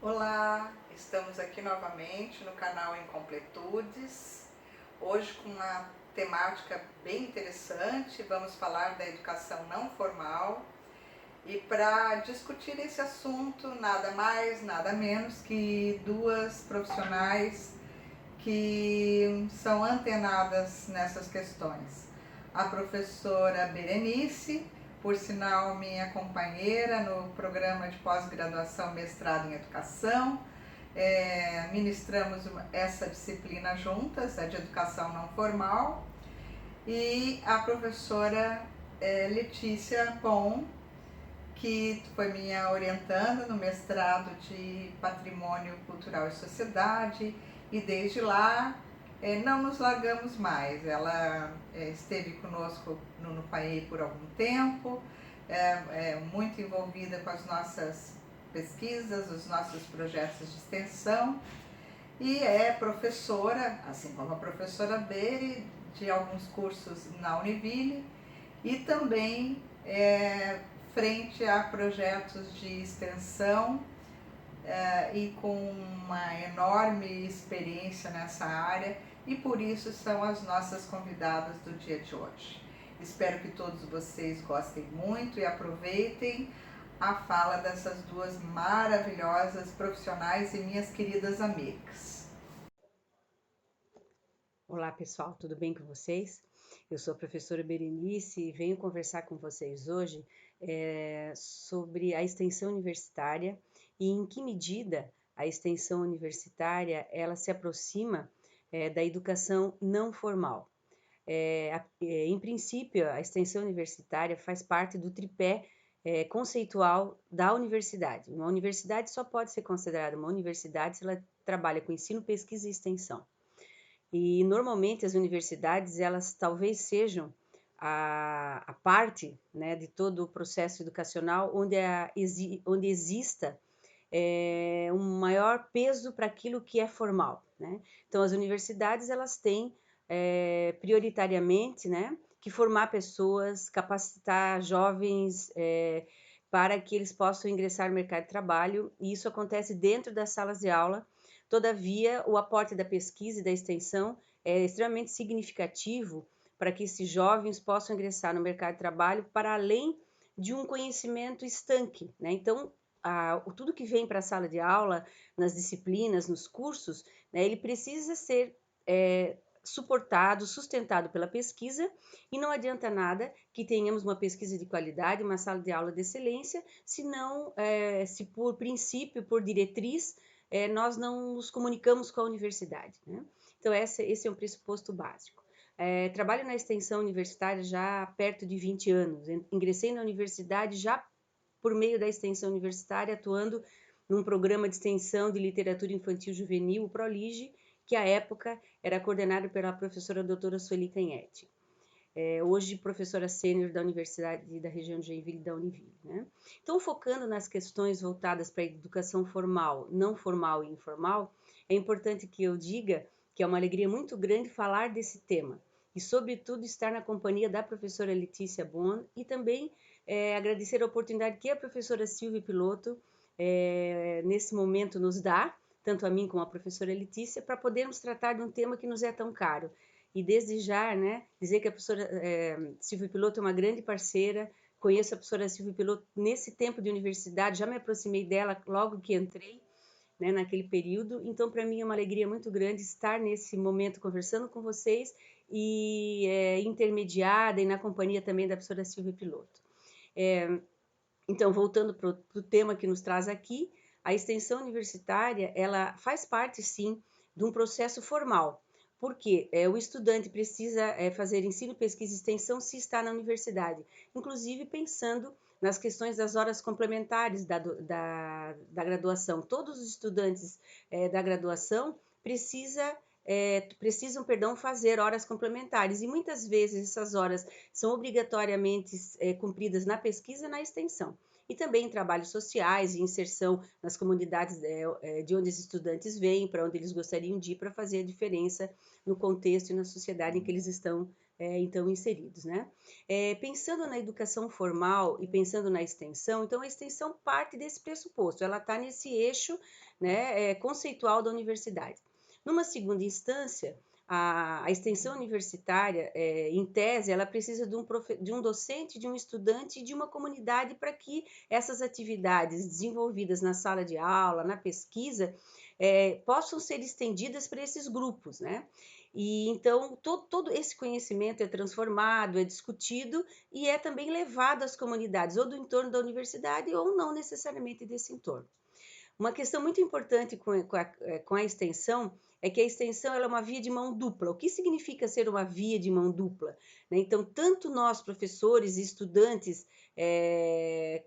Olá, estamos aqui novamente no canal Incompletudes, hoje com uma temática bem interessante. Vamos falar da educação não formal e para discutir esse assunto, nada mais, nada menos que duas profissionais que são antenadas nessas questões. A professora Berenice, por sinal minha companheira no programa de pós-graduação mestrado em educação, ministramos essa disciplina juntas, a de educação não formal, e a professora Letícia Pon, que foi minha orientanda no mestrado de Patrimônio Cultural e Sociedade, e desde lá não nos largamos mais. Ela esteve conosco no PAEI por algum tempo, muito envolvida com as nossas pesquisas, os nossos projetos de extensão, e é professora, assim como a professora Beri, de alguns cursos na Univille, e também frente a projetos de extensão e com uma enorme experiência nessa área, e por isso são as nossas convidadas do dia de hoje. Espero que todos vocês gostem muito e aproveitem a fala dessas duas maravilhosas profissionais e minhas queridas amigas. Olá pessoal, tudo bem com vocês? Eu sou a professora Berenice e venho conversar com vocês hoje sobre a extensão universitária e em que medida a extensão universitária ela se aproxima da educação não formal. Em princípio, a extensão universitária faz parte do tripé conceitual da universidade. Uma universidade só pode ser considerada uma universidade se ela trabalha com ensino, pesquisa e extensão. E normalmente as universidades, elas talvez sejam a parte, né, de todo o processo educacional onde exista um maior peso para aquilo que é formal, né? Então as universidades, elas têm prioritariamente, né, que formar pessoas, capacitar jovens para que eles possam ingressar no mercado de trabalho, e isso acontece dentro das salas de aula. Todavia, o aporte da pesquisa e da extensão é extremamente significativo para que esses jovens possam ingressar no mercado de trabalho para além de um conhecimento estanque, né? Então, tudo que vem para a sala de aula, nas disciplinas, nos cursos, né, ele precisa ser suportado, sustentado pela pesquisa, e não adianta nada que tenhamos uma pesquisa de qualidade, uma sala de aula de excelência, se por princípio, por diretriz, nós não nos comunicamos com a universidade, né? Então, esse é um pressuposto básico. Trabalho na extensão universitária já há perto de 20 anos. Ingressei na universidade já por meio da extensão universitária, atuando num programa de extensão de literatura infantil juvenil, o ProLige, que à época era coordenado pela professora doutora Sueli Canhete. Hoje professora sênior da Universidade da região de Joinville, da Univille, né? Então, focando nas questões voltadas para a educação formal, não formal e informal, é importante que eu diga que é uma alegria muito grande falar desse tema e, sobretudo, estar na companhia da professora Letícia Bon e também agradecer a oportunidade que a professora Silvia Piloto, nesse momento, nos dá, tanto a mim como a professora Letícia, para podermos tratar de um tema que nos é tão caro. E desde já, né, dizer que a professora Silvia Piloto é uma grande parceira. Conheço a professora Silvia Piloto nesse tempo de universidade, já me aproximei dela logo que entrei, né, naquele período. Então, para mim é uma alegria muito grande estar nesse momento conversando com vocês e intermediada e na companhia também da professora Silvia Piloto. Então, voltando para o tema que nos traz aqui, a extensão universitária, ela faz parte, sim, de um processo formal, porque o estudante precisa fazer ensino, pesquisa e extensão se está na universidade, inclusive pensando nas questões das horas complementares da graduação. Todos os estudantes da graduação precisam fazer horas complementares, e muitas vezes essas horas são obrigatoriamente cumpridas na pesquisa e na extensão. e também em trabalhos sociais e inserção nas comunidades de onde os estudantes vêm, para onde eles gostariam de ir, para fazer a diferença no contexto e na sociedade em que eles estão então inseridos, né? Pensando na educação formal e pensando na extensão, então a extensão parte desse pressuposto, ela está nesse eixo, né, conceitual da universidade. Numa segunda instância, a extensão universitária, em tese, ela precisa de um docente, de um estudante e de uma comunidade para que essas atividades desenvolvidas na sala de aula, na pesquisa, possam ser estendidas para esses grupos, né? E então todo esse conhecimento é transformado, é discutido e é também levado às comunidades, ou do entorno da universidade, ou não necessariamente desse entorno. Uma questão muito importante com a extensão é que a extensão ela é uma via de mão dupla. O que significa ser uma via de mão dupla? Né? Então, tanto nós, professores e estudantes,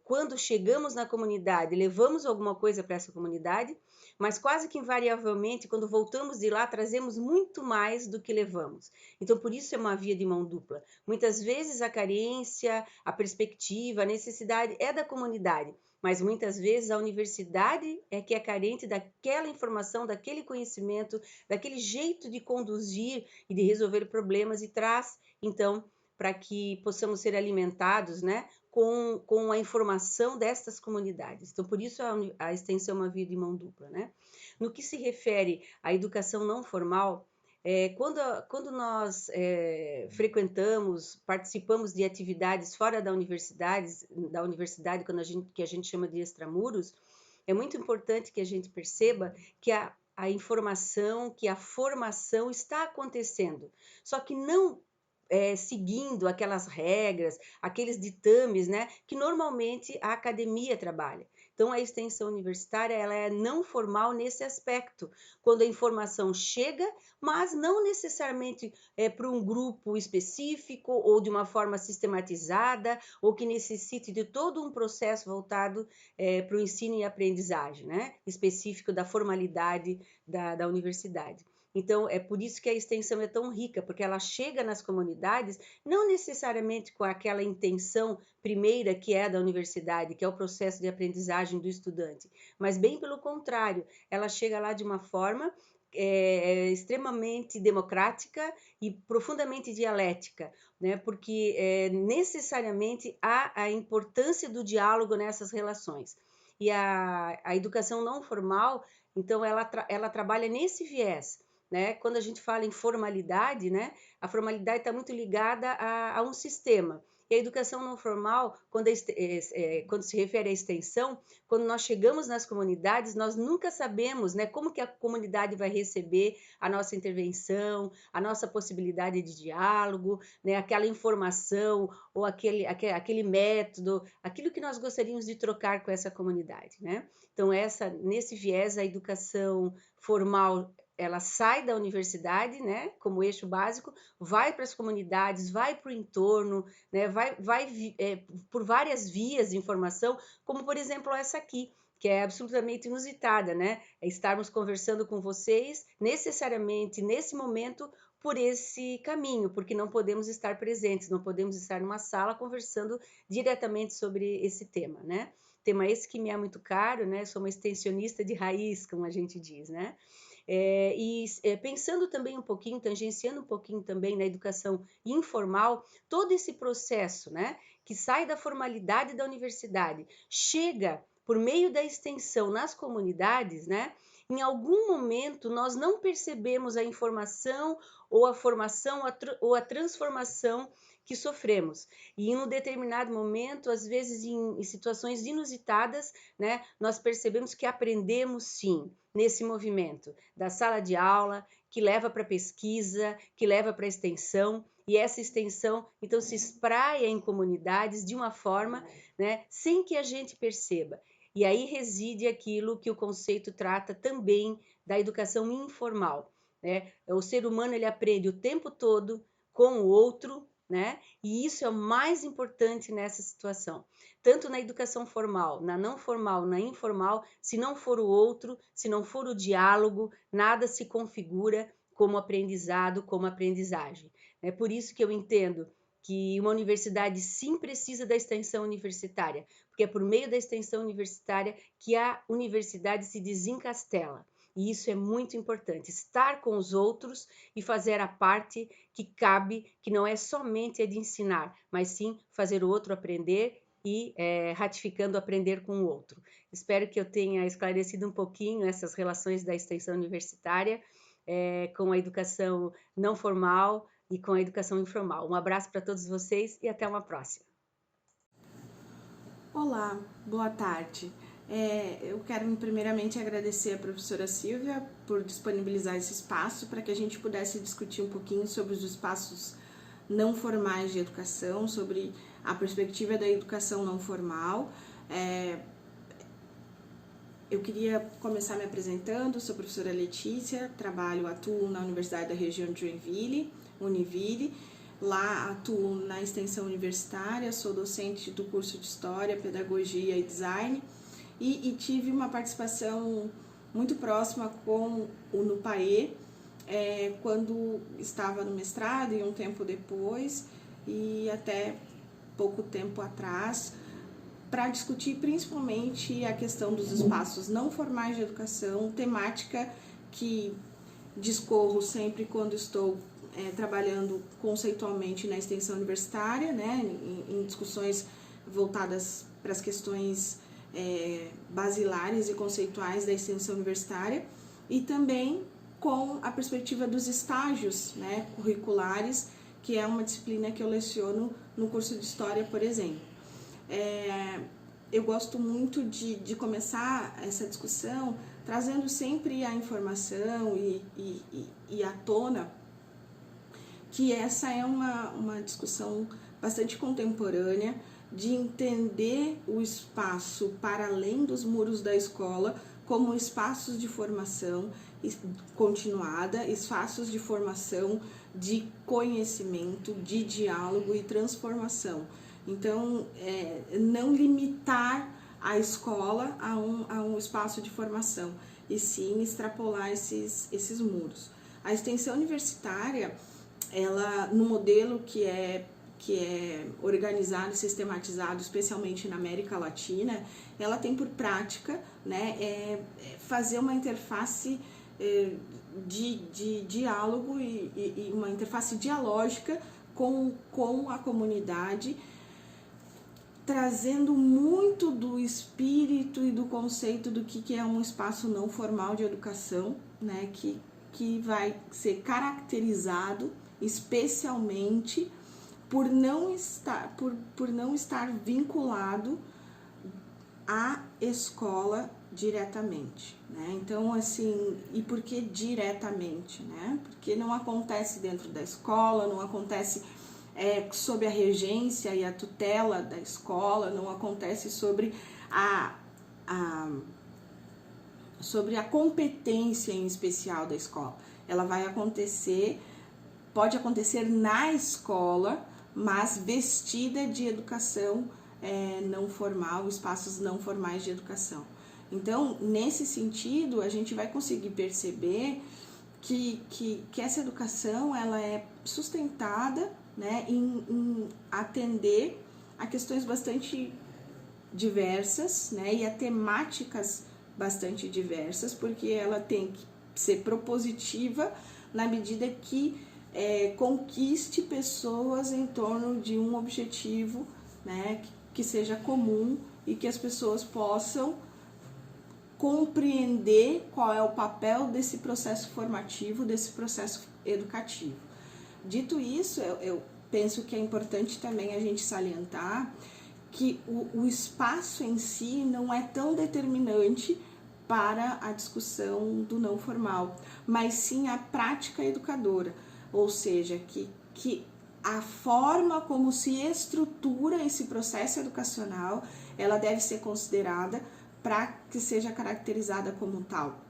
quando chegamos na comunidade, levamos alguma coisa para essa comunidade, mas quase que invariavelmente, quando voltamos de lá, trazemos muito mais do que levamos. Então, por isso é uma via de mão dupla. Muitas vezes a carência, a perspectiva, a necessidade é da comunidade, mas muitas vezes a universidade é que é carente daquela informação, daquele conhecimento, daquele jeito de conduzir e de resolver problemas e traz, então, para que possamos ser alimentados, né, com a informação destas comunidades. Então, por isso a extensão é uma via de mão dupla, né? No que se refere à educação não formal, quando nós frequentamos, participamos de atividades fora da universidade, que a gente chama de extramuros, é muito importante que a gente perceba que a informação, que a formação está acontecendo, só que não seguindo aquelas regras, aqueles ditames, né, que normalmente a academia trabalha. Então, a extensão universitária ela é não formal nesse aspecto, quando a informação chega, mas não necessariamente para um grupo específico ou de uma forma sistematizada ou que necessite de todo um processo voltado para o ensino e aprendizagem, né, específico da formalidade da universidade. Então, é por isso que a extensão é tão rica, porque ela chega nas comunidades, não necessariamente com aquela intenção primeira que é da universidade, que é o processo de aprendizagem do estudante, mas bem pelo contrário, ela chega lá de uma forma extremamente democrática e profundamente dialética, né? Porque necessariamente há a importância do diálogo nessas relações. E a educação não formal, então, ela trabalha nesse viés, né? Quando a gente fala em formalidade, né? A formalidade está muito ligada a um sistema. E a educação não formal, quando se refere à extensão, quando nós chegamos nas comunidades, nós nunca sabemos, né, como que a comunidade vai receber a nossa intervenção, a nossa possibilidade de diálogo, né, aquela informação ou aquele método, aquilo que nós gostaríamos de trocar com essa comunidade, né? Então, nesse viés, a educação formal ela sai da universidade, né, como eixo básico, vai para as comunidades, vai para o entorno, né, vai por várias vias de informação, como por exemplo essa aqui, que é absolutamente inusitada, né? É estarmos conversando com vocês necessariamente nesse momento por esse caminho, porque não podemos estar presentes, não podemos estar numa sala conversando diretamente sobre esse tema, né? Tema esse que me é muito caro, né? Sou uma extensionista de raiz, como a gente diz, né? Pensando também um pouquinho, tangenciando um pouquinho também na educação informal, todo esse processo, né, que sai da formalidade da universidade, chega por meio da extensão nas comunidades, né, em algum momento nós não percebemos a informação ou a formação ou a transformação que sofremos. E em um determinado momento, às vezes em situações inusitadas, né, nós percebemos que aprendemos sim nesse movimento da sala de aula, que leva para pesquisa, que leva para extensão, e essa extensão então se espraia em comunidades de uma forma, né, sem que a gente perceba. E aí reside aquilo que o conceito trata também da educação informal, né? O ser humano ele aprende o tempo todo com o outro, né? E isso é o mais importante nessa situação. Tanto na educação formal, na não formal, na informal, se não for o outro, se não for o diálogo, nada se configura como aprendizado, como aprendizagem. É por isso que eu entendo que uma universidade sim precisa da extensão universitária, porque é por meio da extensão universitária que a universidade se desencastela. E isso é muito importante, estar com os outros e fazer a parte que cabe, que não é somente a de ensinar, mas sim fazer o outro aprender e ratificando aprender com o outro. Espero que eu tenha esclarecido um pouquinho essas relações da extensão universitária com a educação não formal e com a educação informal. Um abraço para todos vocês e até uma próxima. Olá, boa tarde. Eu quero primeiramente agradecer a professora Silvia por disponibilizar esse espaço para que a gente pudesse discutir um pouquinho sobre os espaços não formais de educação, sobre a perspectiva da educação não formal. Eu queria começar me apresentando, sou a professora Letícia, atuo na Universidade da Região de Joinville, Univille. Lá atuo na extensão universitária, sou docente do curso de História, Pedagogia e Design e tive uma participação muito próxima com o NUPAE quando estava no mestrado e um tempo depois e até pouco tempo atrás, para discutir principalmente a questão dos espaços não formais de educação, temática que discorro sempre quando estou trabalhando conceitualmente na extensão universitária, né, em discussões voltadas para as questões basilares e conceituais da extensão universitária, e também com a perspectiva dos estágios, né, curriculares, que é uma disciplina que eu leciono no curso de História, por exemplo. Eu gosto muito de começar essa discussão trazendo sempre a informação e à tona que essa é uma discussão bastante contemporânea de entender o espaço para além dos muros da escola como espaços de formação continuada, espaços de formação, de conhecimento, de diálogo e transformação. Então, não limitar a escola a um espaço de formação, e sim extrapolar esses muros. A extensão universitária, ela, no modelo que é organizado e sistematizado, especialmente na América Latina, ela tem por prática, né, fazer uma interface de diálogo e uma interface dialógica com a comunidade, trazendo muito do espírito e do conceito do que é um espaço não formal de educação, né, que vai ser caracterizado especialmente por não estar vinculado à escola diretamente, né? Então, assim, e por que diretamente, né? Porque não acontece dentro da escola, não acontece sob a regência e a tutela da escola, não acontece sobre a competência em especial da escola. Ela pode acontecer na escola, mas vestida de educação não formal, espaços não formais de educação. Então, nesse sentido, a gente vai conseguir perceber que essa educação ela é sustentada, né, em atender a questões bastante diversas, né, e a temáticas bastante diversas, porque ela tem que ser propositiva na medida que conquiste pessoas em torno de um objetivo, né, que seja comum e que as pessoas possam compreender qual é o papel desse processo formativo, desse processo educativo. Dito isso, eu penso que é importante também a gente salientar que o espaço em si não é tão determinante para a discussão do não formal, mas sim a prática educadora, ou seja, que a forma como se estrutura esse processo educacional, ela deve ser considerada para que seja caracterizada como tal.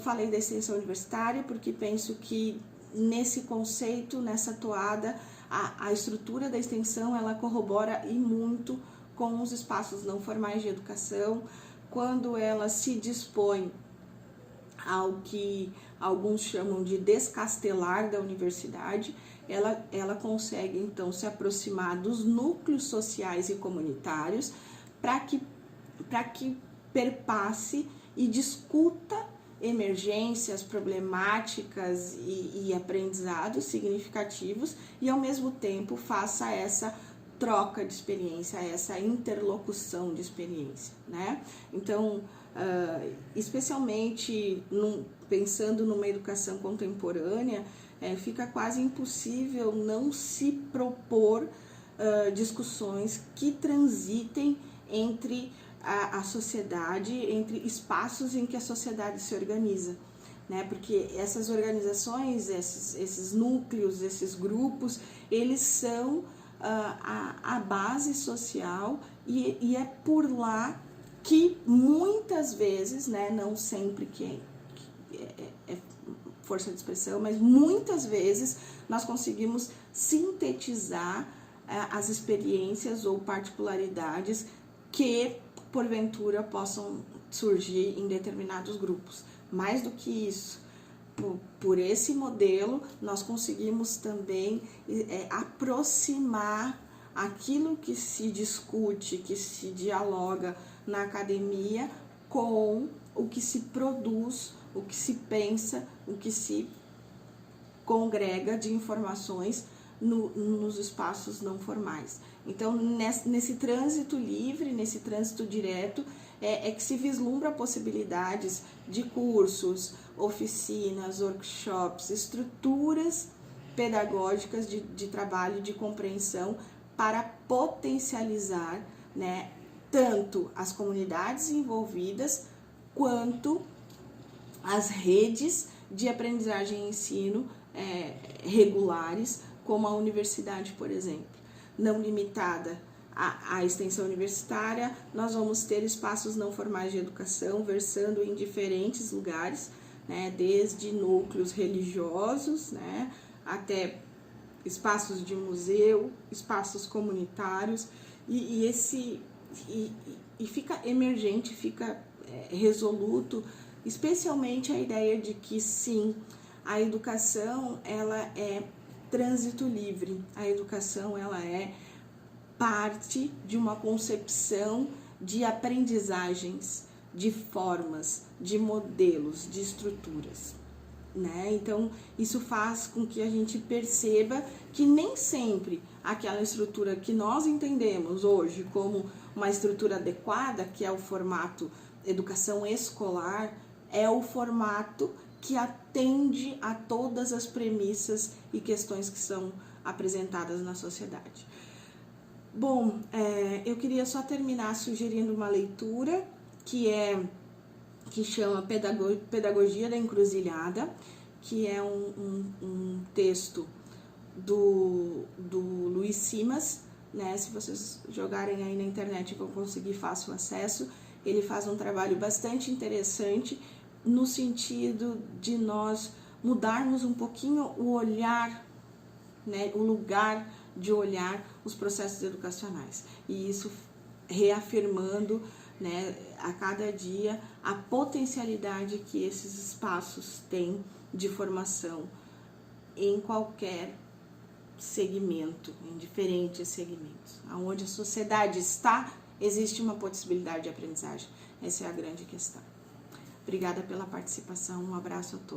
Falei da extensão universitária porque penso que nesse conceito, nessa toada, a estrutura da extensão ela corrobora e muito com os espaços não formais de educação, quando ela se dispõe ao que alguns chamam de descastelar da universidade, ela consegue então se aproximar dos núcleos sociais e comunitários para que perpasse e discuta emergências, problemáticas e aprendizados significativos e ao mesmo tempo faça essa troca de experiência, essa interlocução de experiência, né? Então, especialmente pensando numa educação contemporânea, fica quase impossível não se propor discussões que transitem entre a sociedade, entre espaços em que a sociedade se organiza, né? Porque essas organizações, esses núcleos, esses grupos, eles são a base social e é por lá que muitas vezes, né, não sempre que é força de expressão, mas muitas vezes nós conseguimos sintetizar as experiências ou particularidades que porventura possam surgir em determinados grupos. Mais do que isso, por esse modelo, nós conseguimos também aproximar aquilo que se discute, que se dialoga na academia com o que se produz, o que se pensa, o que se congrega de informações nos espaços não formais. Então, nesse trânsito livre, nesse trânsito direto, que se vislumbra possibilidades de cursos, oficinas, workshops, estruturas pedagógicas de trabalho, de compreensão, para potencializar, né, tanto as comunidades envolvidas, quanto as redes de aprendizagem e ensino regulares, como a universidade, por exemplo. Não limitada à extensão universitária, nós vamos ter espaços não formais de educação, versando em diferentes lugares, né, desde núcleos religiosos, né, até espaços de museu, espaços comunitários, e fica emergente, fica resoluto, especialmente a ideia de que sim, a educação ela é trânsito livre, a educação ela é parte de uma concepção de aprendizagens, de formas, de modelos, de estruturas, né? Então, isso faz com que a gente perceba que nem sempre aquela estrutura que nós entendemos hoje como uma estrutura adequada, que é o formato educação escolar, é o formato que atende a todas as premissas e questões que são apresentadas na sociedade. Bom, eu queria só terminar sugerindo uma leitura que chama Pedagogia da Encruzilhada, que é um texto do Luiz Simas, né? Se vocês jogarem aí na internet vão conseguir fácil acesso. Ele faz um trabalho bastante interessante no sentido de nós mudarmos um pouquinho o olhar, né, o lugar de olhar os processos educacionais. E isso reafirmando, né, a cada dia a potencialidade que esses espaços têm de formação em qualquer segmento, em diferentes segmentos. Onde a sociedade está, existe uma possibilidade de aprendizagem. Essa é a grande questão. Obrigada pela participação, um abraço a todos.